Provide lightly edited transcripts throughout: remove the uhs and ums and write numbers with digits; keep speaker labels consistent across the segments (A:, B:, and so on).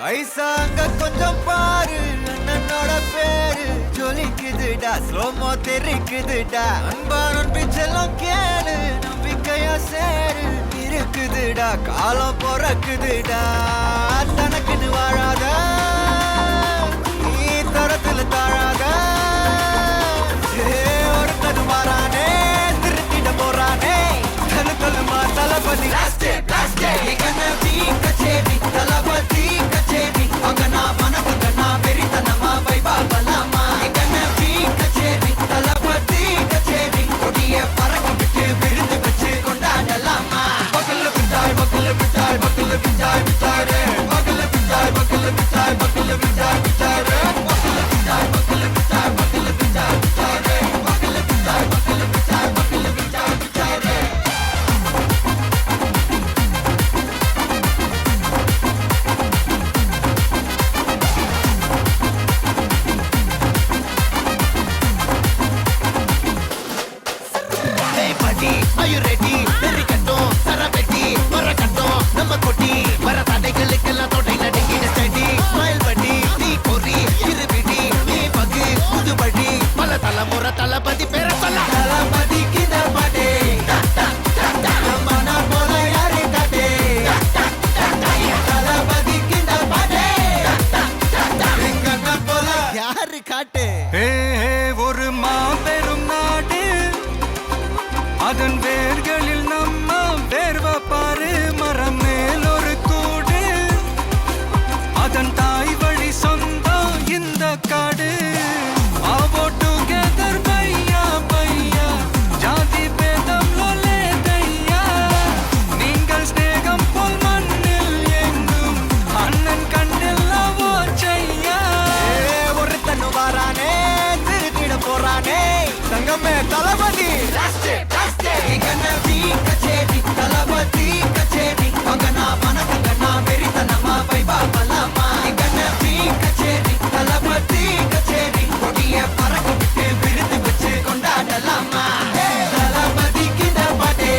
A: ஐசா அங்க கொஞ்சம் பாரு, அண்ணனோட பேரு ஜொலிக்குதுடா, ஸ்லோமோ தெரிக்குதுடா. அன்பான பிச்செல்லாம் கேளு, நம்பிக்கையா சேரு இருக்குதுடா, காலம் பொறக்குதுடா. தனக்குன்னு வாழாத, நீ தரத்துல தாழாத. ஒரு கது மாறானே, திருத்திட போறானே. கலுமா தளபதி கச்சேரி, தளபதி கச்சேரி. அங்கனா மனசுங்கனா வெறித்தனமா வைபா பலாமா. கச்சேரி, தளபதி கச்சேரி. கொடிய பறக்க விட்டு விருந்து வச்சு கொண்டாடலாமா. பக்கல்ல பிட்டாய், பக்கல்ல பிட்டாய், பக்கல்ல பிட்டாய் பிட்டாரே. பக்கல்ல பிட்டாய், பக்கல்ல பிட்டாய், பக்கல்ல பிட்டாய் பிட்டாரே. பக்கல்ல பிட்டாய், பக்கல்ல பிட்டாய், பக்கல்ல பிட்டாய் பிட்டாரே. பக்கல்ல பிட்டாய், பக்கல்ல பிட்டாய், பக்கல்ல பிட்டாய் பிட்டாரே. Are you ready? Derikattom, Sarabeti, Varakattom, Namma Kotti, Varathadegalukkellam thodai nadingida steady. Smile buddy, nee kori, irubidi, nee pagi, pudubadi, pala talamura talapati pera solla. Talapati kinda pade, namana pola yare kate. Talapati kinda pade, engana pola yaru kate. ஒரு மாபெரும் நாடு, அதன் வேர்களில் நம்ம வேர்வ பாரு. மரம் மேல் ஒரு கூடு, அதன் தாய் வழி சொந்தம் இந்த காடு. ஆவோ டுகெதர் பையா பையா, ஜாதி பேதம் லோலே தையா. நீங்கள் ஸ்நேகம் போல் மண்ணில் எங்கும் அண்ணன் கண்ணில்லவோ செய்யா. ஒரு தன்னு வாரானே, திருத்திட போறானே. தங்கமே தளபதி கச்சேரி, தளபதி கச்சேரி. அங்கனா மனசுங்கனா வெறித்தனமா வைபா பலாமா. கச்சேரி, தளபதி கச்சேரி. கொடிய பறக்க விட்டு விருந்து வச்சு கொண்டாடலாமா. தளபதி கிண்ட பாட்டே,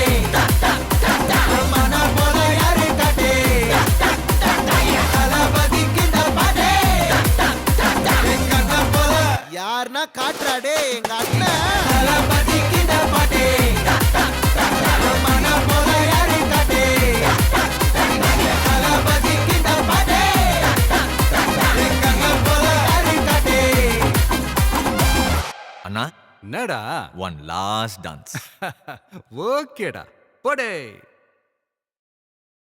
A: மன போல யாரு காட்டே. தளபதி கிண்ட பாட்டே, எங்க அண்ணன் போல யாருன்னா காட்டுறாடே எங்க அண்ணன். தளபதி கிண்ட பாட்டே, மன போல யாரு காட்டே. தளபதி கிண்ட பாட்டே, எங்க அண்ணன் போல யாரு காட்டே.
B: அண்ணா,
C: என்னடா?
B: one last dance.
C: ஓகேடா, போடே.